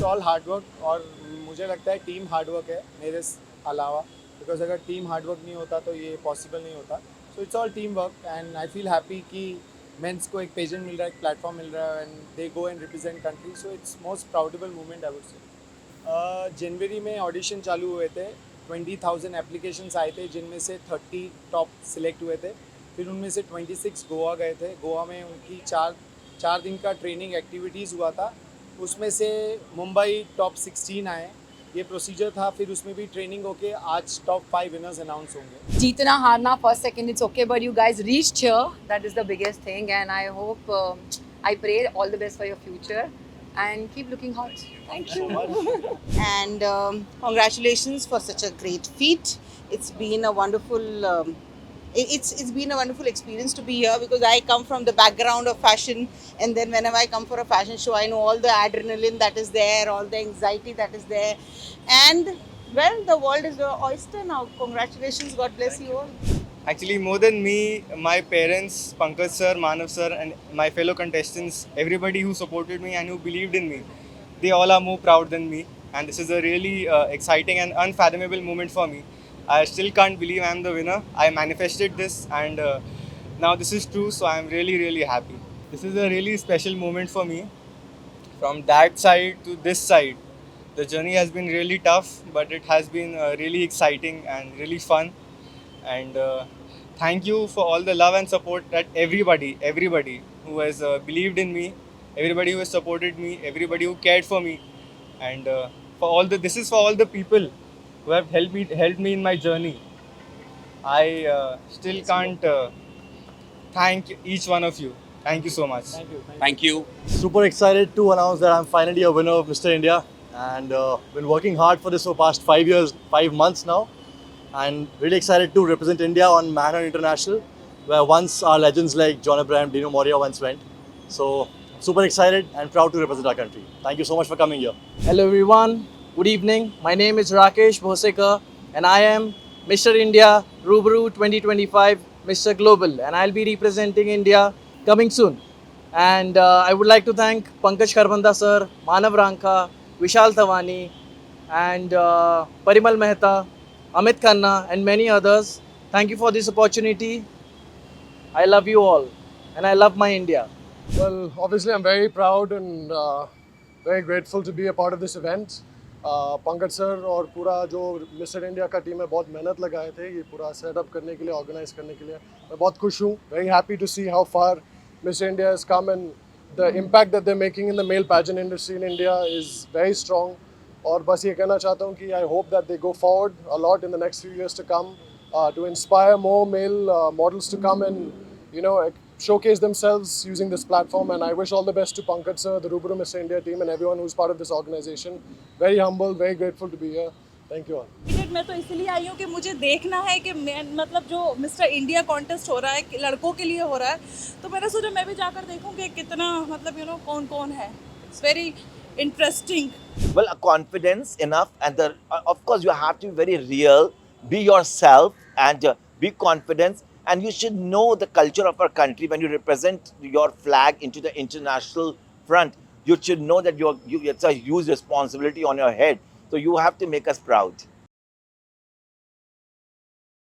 All hard work और मुझे लगता है टीम हार्ड वर्क है मेरे अलावा, बिकॉज अगर टीम हार्ड वर्क नहीं होता तो ये पॉसिबल नहीं होता. So it's all team work and I feel happy कि मेंस को एक पेजेंट मिल रहा है, एक प्लेटफॉर्म मिल रहा है and they go and represent country. So it's most proudable moment I would say. जनवरी में ऑडिशन चालू हुए थे, 20,000 एप्लीकेशंस आए थे जिनमें से 30 टॉप सिलेक्ट हुए थे. फिर उनमें से 26 गोवा गए थे. गोवा में उनकी चार दिन का ट्रेनिंग एक्टिविटीज़ हुआ था. उसमें से मुंबई टॉप 16 आए. ये प्रोसीजर था. फिर उसमें भी ट्रेनिंग होके आज टॉप 5 विनर्स अनाउंस होंगे. जीतना हारना first second it's okay, but you guys reached here, that is the biggest thing and I hope, I pray all the best for your future and keep looking hot. Thank you. And congratulations for such a great feat. It's been a wonderful it's been a wonderful experience to be here, because I come from the background of fashion, and then whenever I come for a fashion show I know all the adrenaline that is there, all the anxiety that is there, and well, the world is your oyster now. Congratulations, God bless you all. Actually, more than me, my parents, Pankaj sir, Manav sir, and my fellow contestants, everybody who supported me and who believed in me, they all are more proud than me. And this is a really exciting and unfathomable moment for me. I still can't believe I'm the winner. I manifested this, and now this is true, so I'm really, really happy. This is a really special moment for me. From that side to this side, the journey has been really tough, but it has been really exciting and really fun. And thank you for all the love and support that everybody who has believed in me, everybody who has supported me, everybody who cared for me, and this is for all the people who have helped me in my journey. I still can't thank each one of you. Thank you so much. Thank you. Super excited to announce that I'm finally a winner of Mr. India, and been working hard for this for past 5 months now, and really excited to represent India on Manhunt International, where once our legends like John Abraham, Dino Moria once went. So super excited and proud to represent our country. Thank you so much for coming here. Hello everyone, good evening. My name is Rakesh Bhosekar and I am Mr. India Rubaru 2025 Mr. Global, and I'll be representing India coming soon. And I would like to thank Pankaj Kharbanda sir, Manav Ranka, Vishal Tawani, and Parimal Mehta, Amit Khanna, and many others. Thank you for this opportunity. I love you all and I love my India. Well, obviously I'm very proud and very grateful to be a part of this event. Pankaj sir और पूरा जो mister India का team है बहुत मेहनत लगाए थे ये पूरा सेटअप करने के लिए, ऑर्गेनाइज करने के लिए. मैं बहुत खुश हूँ. Very happy to see how far mister India has come and the impact that they are making in the male pageant industry in India is very strong. और बस ये कहना चाहता हूँ कि I hope that they go forward a lot in the next few years to come to inspire more male models to come and you know showcase themselves using this platform. And I wish all the best to Pankaj sir, the Rubaru Mr. India team, and everyone who's part of this organization. Very humble, very grateful to be here. Thank you all. मैं तो इसलिए आई हूँ कि मुझे देखना है कि मतलब जो मिस्टर इंडिया कॉन्टेस्ट हो रहा है लड़कों के लिए हो रहा है, तो मैंने सोचा मैं भी जाकर देखूँ कि कितना मतलब कौन कौन है. It's very interesting. Well, a confidence enough, and of course you have to be very real, be yourself, and be confident. And you should know the culture of our country. When you represent your flag into the international front, you should know that it's a huge responsibility on your head. So you have to make us proud.